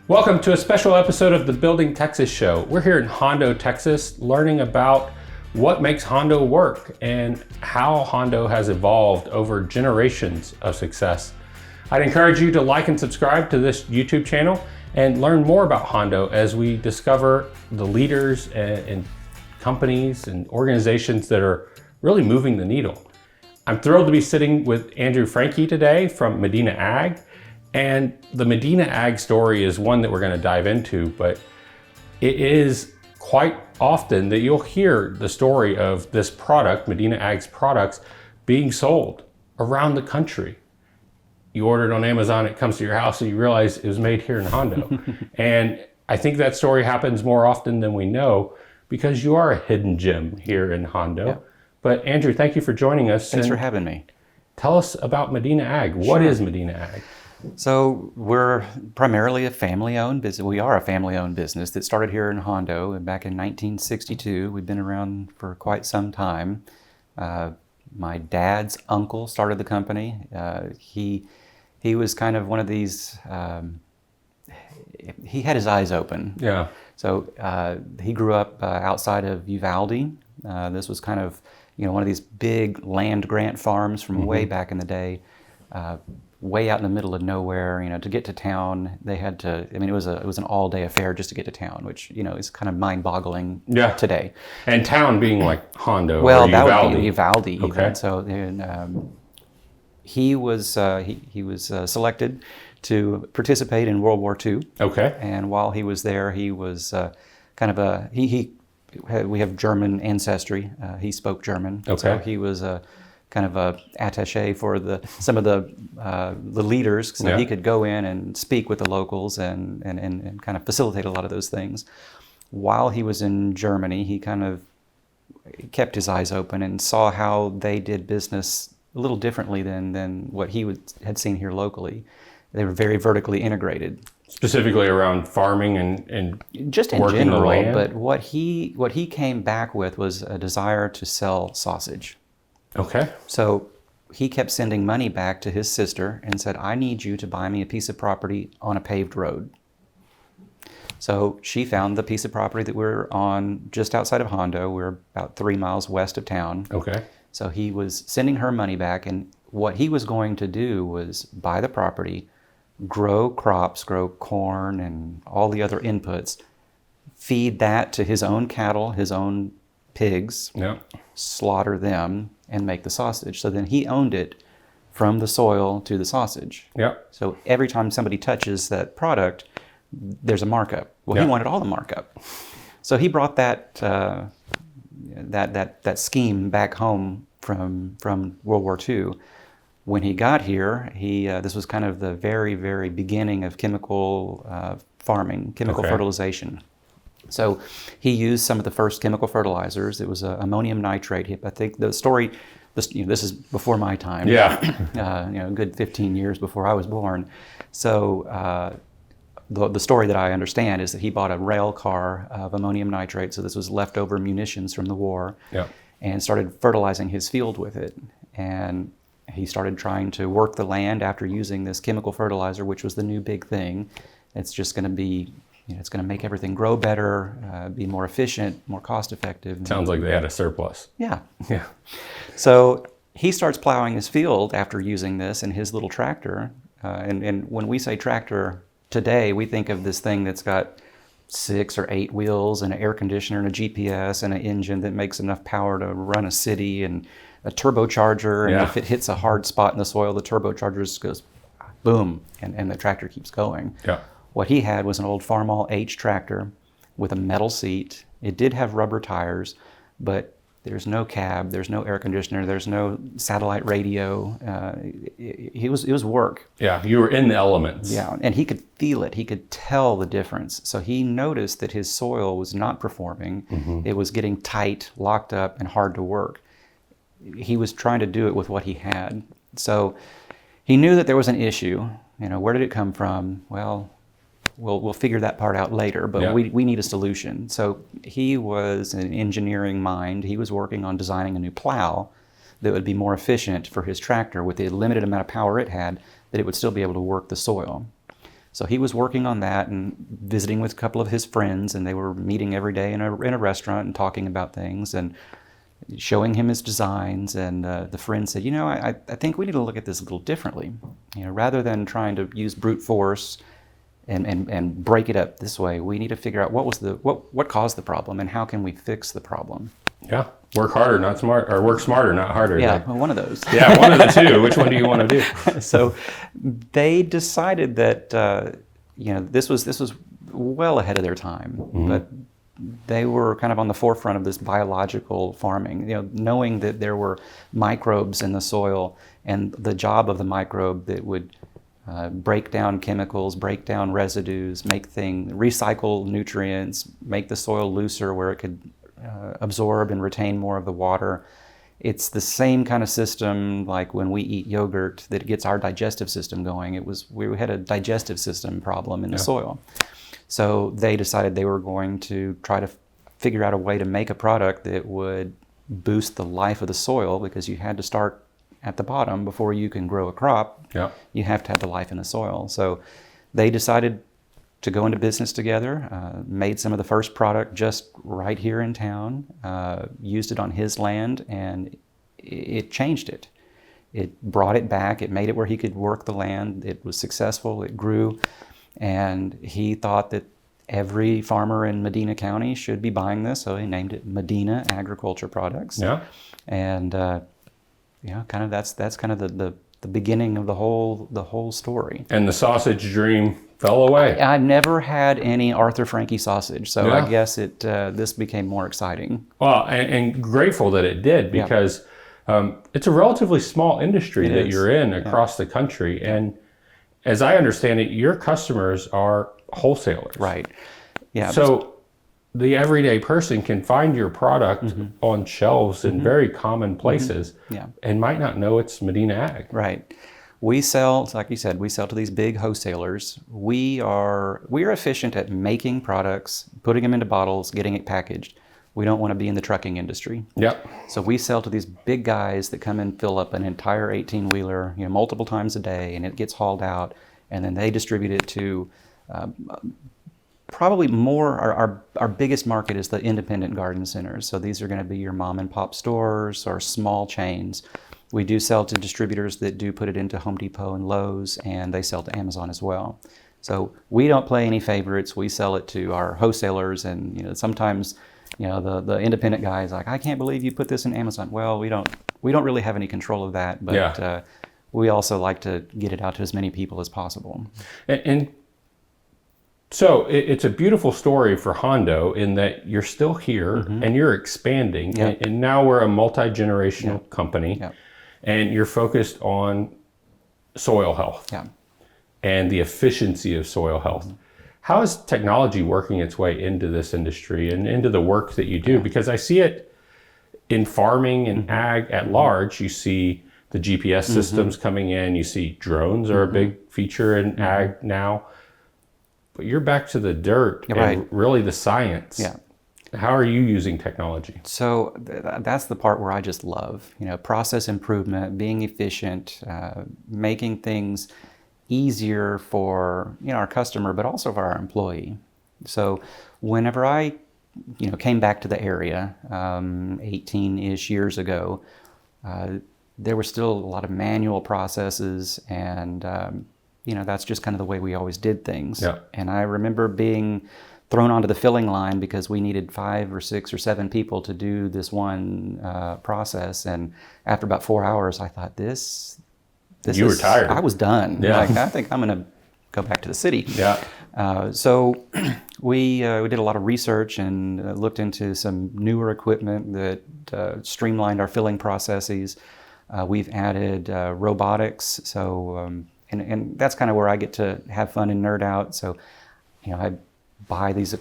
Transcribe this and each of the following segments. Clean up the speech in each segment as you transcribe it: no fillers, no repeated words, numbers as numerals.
Welcome to a special episode of the Building Texas Show. We're here in Hondo, Texas, learning about what makes Hondo work and how Hondo has evolved over generations of success. I'd encourage you to like and subscribe to this YouTube channel and learn more about Hondo as we discover the leaders and companies and organizations that are really moving the needle. I'm thrilled to be sitting with Andrew Franke today from Medina Ag. And the Medina Ag story is one that we're going to dive into, but it is quite often that you'll hear the story of this product, Medina Ag's products, being sold around the country. You order it on Amazon, it comes to your house, and you realize it was made here in Hondo. And I think that story happens more often than we know because you are a hidden gem here in Hondo. Yeah. But Andrew, thank you for joining us. Thanks for having me. Tell us about Medina Ag. What is Medina Ag? So we're primarily a family-owned business. We are a family-owned business that started here in Hondo back in 1962. We've been around for quite some time. My dad's uncle started the company. He was kind of one of these. He had his eyes open. Yeah. So he grew up outside of Uvalde. This was kind of one of these big land grant farms from way back in the day. Way out in the middle of nowhere, to get to town, they had to. I mean, it was an all-day affair just to get to town, which is kind of mind-boggling today. And town being like Hondo. Well, or that Uvalde. would be Uvalde. Even. Okay. So he was selected to participate in World War II. Okay. And while he was there, he was kind of we have German ancestry. He spoke German. Okay. So he was kind of a attaché for some of the leaders, so he could go in and speak with the locals and kind of facilitate a lot of those things. While he was in Germany, he kind of kept his eyes open and saw how they did business a little differently than what he had seen here locally. They were very vertically integrated. Specifically around farming and just in working general, the land? But what he came back with was a desire to sell sausage. Okay. So he kept sending money back to his sister and said, I need you to buy me a piece of property on a paved road. So she found the piece of property that we're on just outside of Hondo. We're about 3 miles west of town. Okay. So he was sending her money back, and what he was going to do was buy the property, grow crops, grow corn and all the other inputs, feed that to his own cattle, his own pigs, slaughter them, and make the sausage. So then he owned it from the soil to the sausage. Yeah. So every time somebody touches that product, there's a markup. Well, he wanted all the markup. So he brought that that scheme back home from World War II. When he got here, this was kind of the very, very beginning of chemical farming, chemical fertilization. So he used some of the first chemical fertilizers. It was ammonium nitrate. I think the story, this is before my time. Yeah. A good 15 years before I was born. So the story that I understand is that he bought a rail car of ammonium nitrate. So this was leftover munitions from the war. Yeah. And started fertilizing his field with it. And he started trying to work the land after using this chemical fertilizer, which was the new big thing. It's just going to be it's going to make everything grow better, be more efficient, more cost-effective. Sounds like they had a surplus. Yeah. Yeah. So he starts plowing his field after using this in his little tractor. And when we say tractor today, we think of this thing that's got 6 or 8 wheels and an air conditioner and a GPS and an engine that makes enough power to run a city and a turbocharger. And if it hits a hard spot in the soil, the turbocharger just goes boom, and the tractor keeps going. Yeah. What he had was an old Farmall H tractor with a metal seat. It did have rubber tires, but there's no cab, there's no air conditioner, there's no satellite radio. It was work. Yeah, you were in the elements. Yeah, and he could feel it. He could tell the difference. So he noticed that his soil was not performing. It was getting tight, locked up, and hard to work. He was trying to do it with what he had. So he knew that there was an issue. Where did it come from? Well, we'll figure that part out later, but we need a solution. So he was an engineering mind. He was working on designing a new plow that would be more efficient for his tractor with the limited amount of power it had, that it would still be able to work the soil. So he was working on that and visiting with a couple of his friends, and they were meeting every day in a restaurant and talking about things and showing him his designs. And the friend said, I think we need to look at this a little differently. Rather than trying to use brute force and break it up this way, we need to figure out what caused the problem and how can we fix the problem. Yeah. Work harder, not smart, or work smarter, not harder. Yeah, one of those. Yeah, one of the two. Which one do you want to do? So they decided that this was well ahead of their time, but they were kind of on the forefront of this biological farming. Knowing that there were microbes in the soil, and the job of the microbe that would break down chemicals, break down residues, recycle nutrients, make the soil looser where it could absorb and retain more of the water. It's the same kind of system like when we eat yogurt that gets our digestive system going. We had a digestive system problem in the soil. So they decided they were going to try to figure out a way to make a product that would boost the life of the soil, because you had to start at the bottom before you can grow a crop. Yeah. You have to have the life in the soil. So they decided to go into business together, made some of the first product just right here in town, used it on his land, and it changed it. It brought it back, it made it where he could work the land, it was successful, it grew, and he thought that every farmer in Medina County should be buying this, so he named it Medina Agriculture Products. Yeah. And kind of that's kind of the beginning of the whole story. And the sausage dream fell away. I never had any Arthur Franke sausage, so I guess this became more exciting. Well, and grateful that it did, because it's a relatively small industry that you're in across the country. And as I understand it, your customers are wholesalers. Right. Yeah. So the everyday person can find your product on shelves in very common places and might not know it's Medina Ag. Right. We sell, like you said, we sell to these big wholesalers. We are efficient at making products, putting them into bottles, getting it packaged. We don't want to be in the trucking industry. Yep. So we sell to these big guys that come and fill up an entire 18-wheeler, multiple times a day, and it gets hauled out, and then they distribute it to probably more. Our biggest market is the independent garden centers. So these are going to be your mom and pop stores or small chains. We do sell to distributors that do put it into Home Depot and Lowe's, and they sell to Amazon as well. So we don't play any favorites. We sell it to our wholesalers, and sometimes the independent guy is like, I can't believe you put this in Amazon. Well, we don't really have any control of that, but we also like to get it out to as many people as possible. And so it's a beautiful story for Hondo in that you're still here and you're expanding, and now we're a multi-generational company. And you're focused on soil health and the efficiency of soil health. How is technology working its way into this industry and into the work that you do? Because I see it in farming and ag at large. You see the GPS systems coming in. You see drones are a big feature in ag now. But you're back to the dirt and really the science. Yeah. How are you using technology? So that's the part where I just love, process improvement, being efficient, making things easier for our customer, but also for our employee. So whenever I came back to the area 18-ish years ago, there were still a lot of manual processes, and that's just kind of the way we always did things. Yeah. And I remember being thrown onto the filling line because we needed 5 or 6 or 7 people to do this one process. And after about 4 hours, I thought, you were tired. I was done. Yeah. I think I'm going to go back to the city. Yeah. So we did a lot of research and looked into some newer equipment that streamlined our filling processes. We've added robotics. So and that's kind of where I get to have fun and nerd out. So I buy these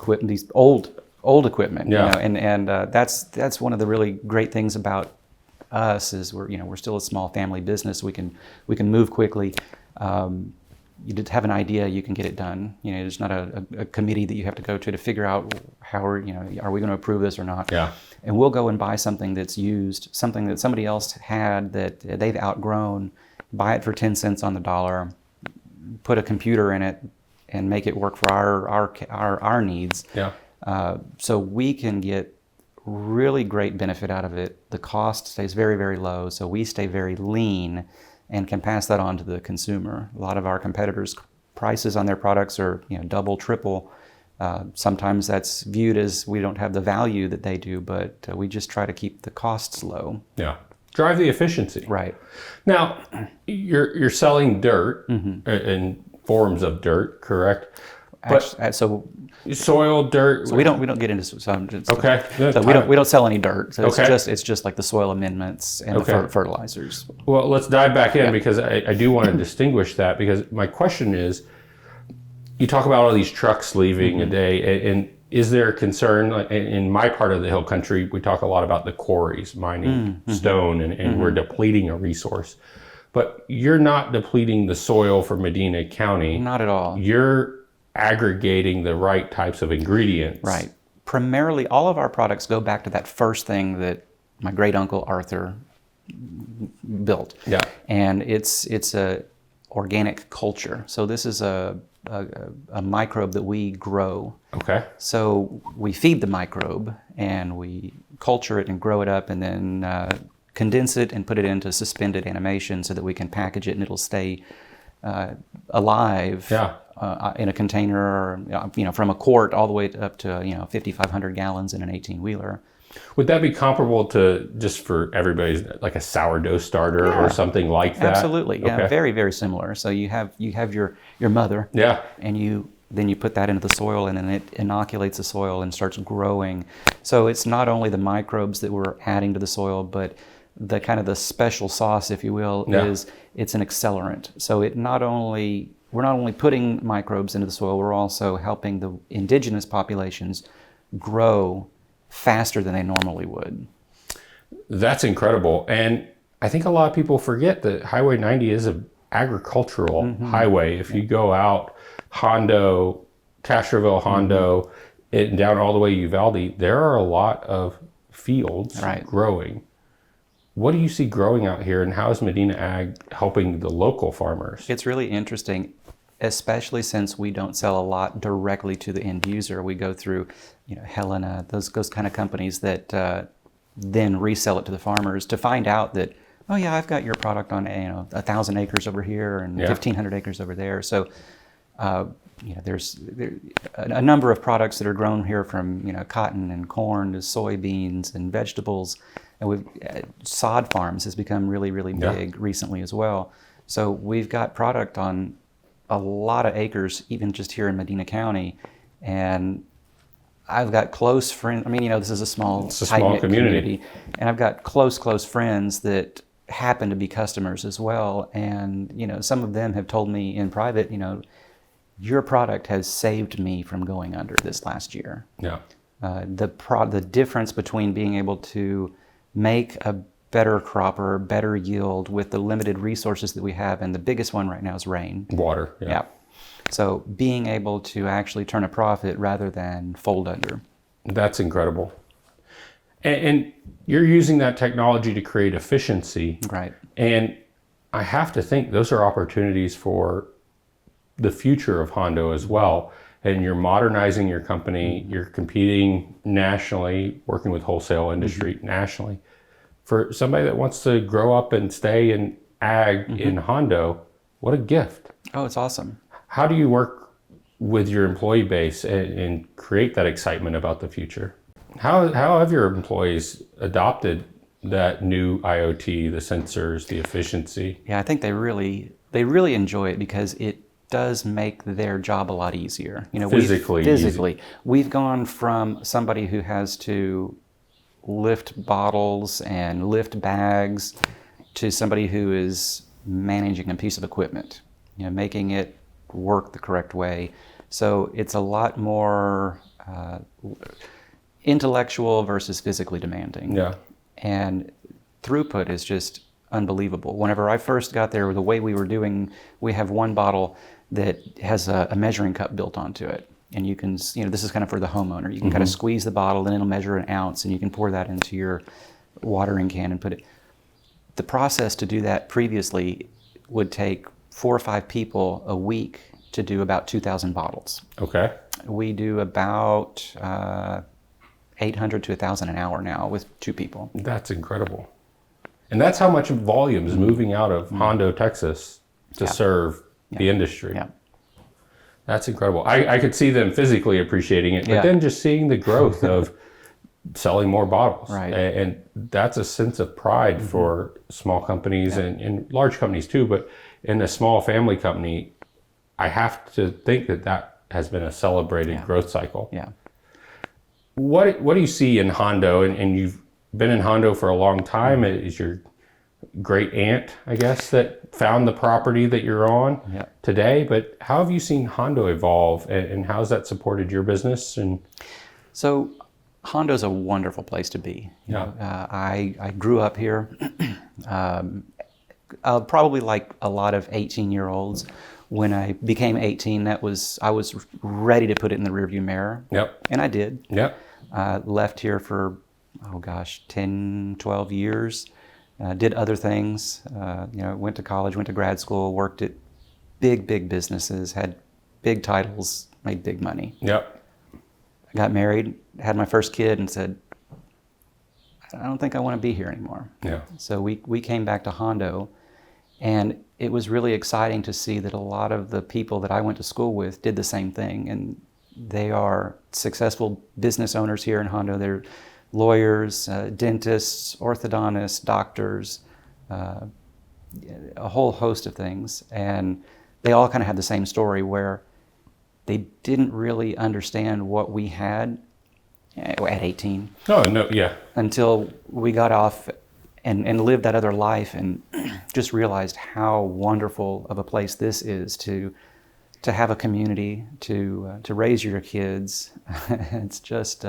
old equipment, and that's one of the really great things about us is we're still a small family business. We can move quickly. You just have an idea, you can get it done. There's not a committee that you have to go to figure out how are we going to approve this or not. Yeah. And we'll go and buy something that's used, something that somebody else had that they've outgrown, buy it for 10 cents on the dollar, put a computer in it, and make it work for our needs. Yeah. So we can get really great benefit out of it. The cost stays very, very low, so we stay very lean and can pass that on to the consumer. A lot of our competitors' prices on their products are, double, triple. Sometimes that's viewed as we don't have the value that they do, but we just try to keep the costs low. Yeah. Drive the efficiency. Right. Now, you're selling dirt in forms of dirt, correct? But So soil, dirt. we don't get into some. Okay. So we don't sell any dirt. So Okay. it's just like the soil amendments and the fertilizers. Well, let's dive back in because I do want to distinguish that, because my question is, you talk about all these trucks leaving a day, and is there a concern? In my part of the hill country, we talk a lot about the quarries, mining stone, and we're depleting a resource. But you're not depleting the soil for Medina County. Not at all. You're aggregating the right types of ingredients. Right. Primarily, all of our products go back to that first thing that my great uncle Arthur built. Yeah. And it's a organic culture. So this is a microbe that we grow. Okay. So we feed the microbe and we culture it and grow it up, and then condense it and put it into suspended animation so that we can package it and it'll stay alive. Yeah. In a container, or, from a quart all the way up to 5,500 gallons in an 18-wheeler. Would that be comparable to, just for everybody's, like a sourdough starter or something like that? Absolutely. Yeah. Okay. Very, very similar. So you have your mother. Yeah. And then you put that into the soil, and then it inoculates the soil and starts growing. So it's not only the microbes that we're adding to the soil, but the kind of the special sauce, if you will, is it's an accelerant. So we're not only putting microbes into the soil, we're also helping the indigenous populations grow faster than they normally would. That's incredible. And I think a lot of people forget that Highway 90 is an agricultural highway. If you go out Hondo, Castroville, Hondo, and down all the way Uvalde, there are a lot of fields growing. What do you see growing out here, and how is Medina Ag helping the local farmers? It's really interesting, especially since we don't sell a lot directly to the end user. We go through, Helena, those kind of companies that then resell it to the farmers, to find out that, oh yeah, I've got your product on 1,000 acres over here and 1,500 acres over there. So there's a number of products that are grown here, from cotton and corn to soybeans and vegetables. And sod farms has become really, really big recently as well. So we've got product on a lot of acres, even just here in Medina County. And I've got close friends. I mean, this is a small community. And I've got close friends that happen to be customers as well. And, some of them have told me in private, your product has saved me from going under this last year. Yeah. The difference between being able to make a better crop or better yield with the limited resources that we have, and the biggest one right now is rain. Water. Yeah. So being able to actually turn a profit rather than fold under. That's incredible. And you're using that technology to create efficiency. Right. And I have to think those are opportunities for the future of Hondo as well. And you're modernizing your company, you're competing nationally, working with wholesale industry nationally. For somebody that wants to grow up and stay in ag in Hondo, what a gift. Oh, it's awesome. How do you work with your employee base and create that excitement about the future? How have your employees adopted that new IoT, the sensors, the efficiency? Yeah, I think they really enjoy it, because it does make their job a lot easier. Physically. We've gone from somebody who has to lift bottles and lift bags to somebody who is managing a piece of equipment, making it work the correct way. So it's a lot more intellectual versus physically demanding. Yeah. And throughput is just unbelievable. Whenever I first got there, the way we were doing, we have one bottle that has a measuring cup built onto it. And you can, this is kind of for the homeowner. You can kind of squeeze the bottle and it'll measure an ounce, and you can pour that into your watering can and put it. The process to do that previously would take 4 or 5 people a week to do about 2,000 bottles. Okay. We do about 800 to 1,000 an hour now with 2 people. That's incredible. And that's how much volume is moving out of Hondo, Texas to serve the industry. Yeah. That's incredible. I could see them physically appreciating it, but then just seeing the growth of selling more bottles. Right. And that's a sense of pride for small companies and large companies too. But in a small family company, I have to think that has been a celebrated growth cycle. Yeah. What do you see in Hondo? And you've been in Hondo for a long time. Is your great aunt, I guess, that found the property that you're on today. But how have you seen Hondo evolve, and how has that supported your business? And so Hondo's a wonderful place to be. You know, I grew up here, probably like a lot of 18-year-olds. When I became 18, I was ready to put it in the rearview mirror. Yep. And I did. Yep. Left here for, 10, 12 years. Did other things. Went to college, went to grad school, worked at big businesses, had big titles, made big money. Yep. I got married, had my first kid, and said, I don't think I want to be here anymore. Yeah. So we came back to Hondo, and it was really exciting to see that a lot of the people that I went to school with did the same thing, and they are successful business owners here in Hondo. They're lawyers, dentists, orthodontists, doctors, a whole host of things, and they all kind of had the same story where they didn't really understand what we had at 18. Oh, no, yeah. Until we got off and lived that other life and just realized how wonderful of a place this is to have a community, to raise your kids. It's just,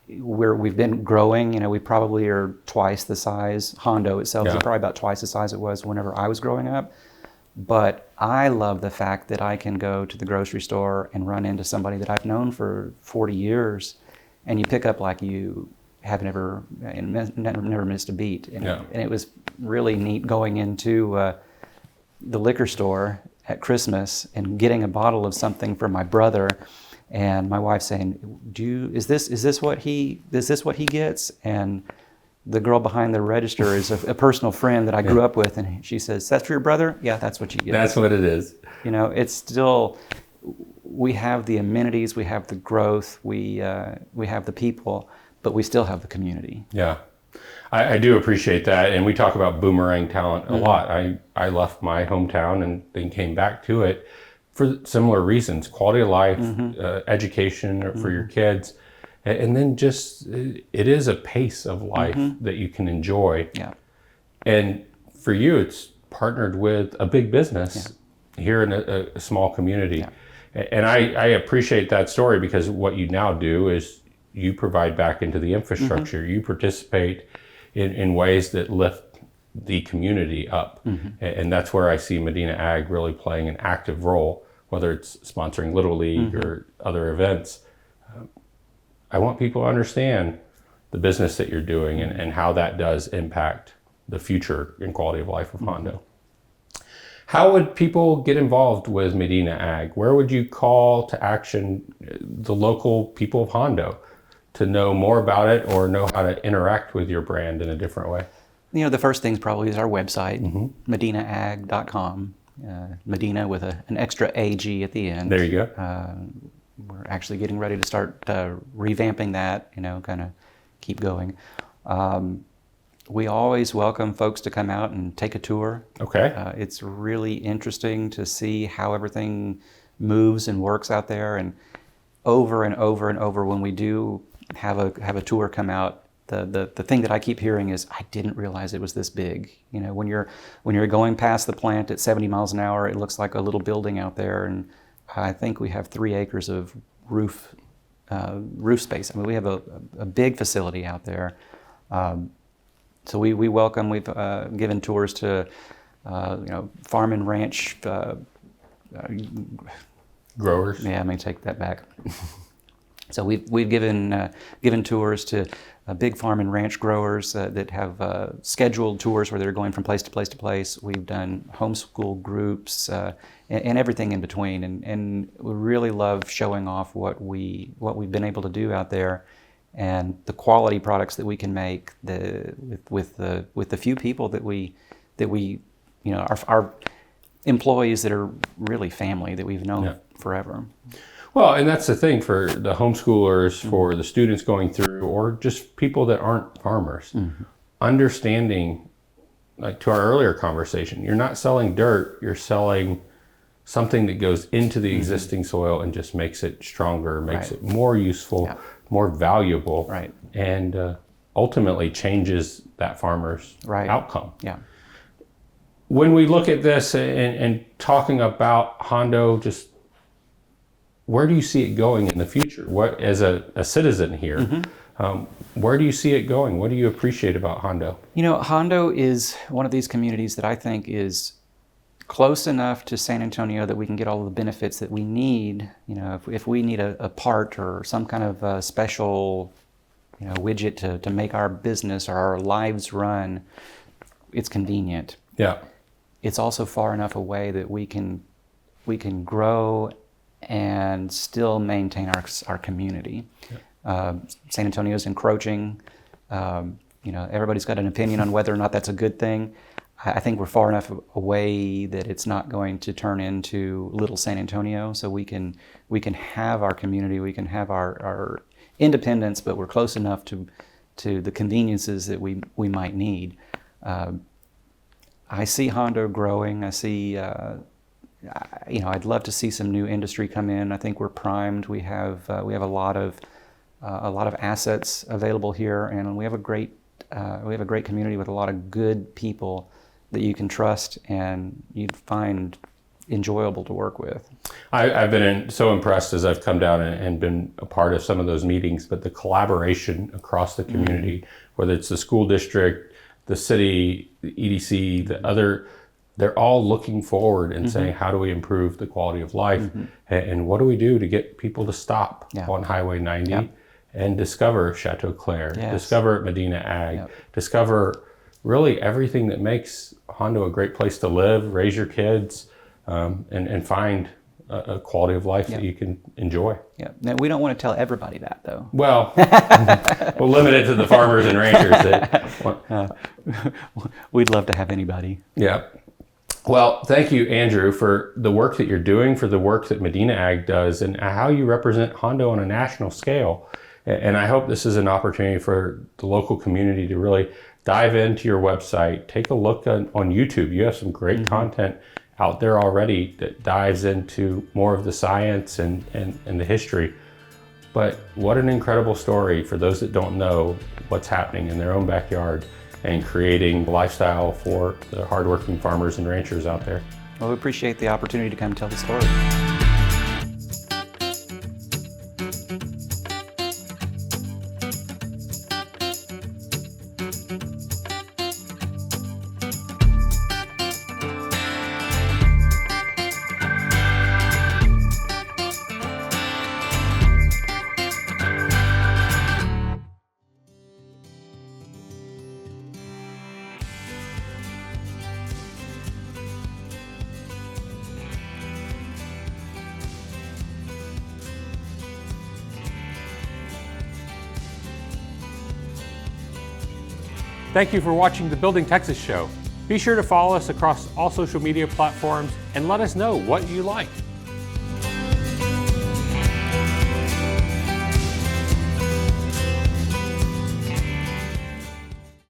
we've been growing. We probably are twice the size. Hondo itself is probably about twice the size it was whenever I was growing up. But I love the fact that I can go to the grocery store and run into somebody that I've known for 40 years, and you pick up like you have never missed a beat. And it was really neat going into the liquor store at Christmas and getting a bottle of something for my brother, and my wife saying, "Is this what he gets?" And the girl behind the register is a personal friend that I grew up with, and she says, "That's for your brother?" "Yeah, that's what you get." That's what it is. It's still, we have the amenities, we have the growth, we have the people, but we still have the community. Yeah, I do appreciate that, and we talk about boomerang talent a lot. I left my hometown and then came back to it for similar reasons: quality of life, education for your kids. And then just, it is a pace of life that you can enjoy. Yeah. And for you, it's partnered with a big business here in a small community. Yeah. And I appreciate that story, because what you now do is you provide back into the infrastructure. You participate in ways that lift the community up. And that's where I see Medina Ag really playing an active role, whether it's sponsoring Little League or other events. I want people to understand the business that you're doing and how that does impact the future and quality of life of Hondo. How would people get involved with Medina Ag? Where would you call to action the local people of Hondo to know more about it or know how to interact with your brand in a different way? The first thing probably is our website, MedinaAg.com. Medina with an extra AG at the end. There you go. We're actually getting ready to start revamping that, kind of keep going. We always welcome folks to come out and take a tour. Okay. It's really interesting to see how everything moves and works out there. And over and over, when we do have a tour come out, the thing that I keep hearing is, I didn't realize it was this big. When you're going past the plant at 70 miles an hour, it looks like a little building out there, and I think we have 3 acres of roof space. I mean, we have a big facility out there. So we welcome. We've given tours to farm and ranch growers. Yeah, I may take that back. So we've given tours to big farm and ranch growers that have scheduled tours where they're going from place to place to place. We've done homeschool groups and everything in between, and we really love showing off what we've been able to do out there, and the quality products that we can make with the few people that we our employees that are really family that we've known forever. Well, and that's the thing for the homeschoolers, for the students going through, or just people that aren't farmers. Understanding, like to our earlier conversation, you're not selling dirt, you're selling something that goes into the existing soil and just makes it stronger, makes it more useful, more valuable, and ultimately changes that farmer's outcome. When we look at this and talking about Hondo, just where do you see it going in the future? What, as a citizen here, where do you see it going? What do you appreciate about Hondo? You know, Hondo is one of these communities that I think is close enough to San Antonio that we can get all of the benefits that we need. You know, if we need a part or some kind of special, widget to make our business or our lives run, it's convenient. It's also far enough away that we can grow and still maintain our community. San Antonio's encroaching. Everybody's got an opinion on whether or not that's a good thing. I think we're far enough away that it's not going to turn into little San Antonio. So we can have our community, we can have our independence, but we're close enough to the conveniences that we might need. I see Hondo growing. I see. I'd love to see some new industry come in. I think we're primed. We have a lot of assets available here, and we have a great community with a lot of good people that you can trust and you'd find enjoyable to work with. I've been so impressed as I've come down and been a part of some of those meetings, but the collaboration across the community, whether it's the school district, the city, the EDC, the other. They're all looking forward and saying, how do we improve the quality of life? And what do we do to get people to stop on Highway 90 and discover Chateau Claire, discover Medina Ag, discover really everything that makes Hondo a great place to live, raise your kids, and find a quality of life that you can enjoy. Now, we don't want to tell everybody that, though. Well, we'll limit it to the farmers and ranchers. We'd love to have anybody. Well, thank you, Andrew, for the work that you're doing, for the work that Medina Ag does, and how you represent Hondo on a national scale. And I hope this is an opportunity for the local community to really dive into your website, take a look on YouTube. You have some great content out there already that dives into more of the science and the history. But what an incredible story for those that don't know what's happening in their own backyard and creating a lifestyle for the hardworking farmers and ranchers out there. Well, we appreciate the opportunity to come tell the story. Thank you for watching the Building Texas show. Be sure to follow us across all social media platforms and let us know what you like.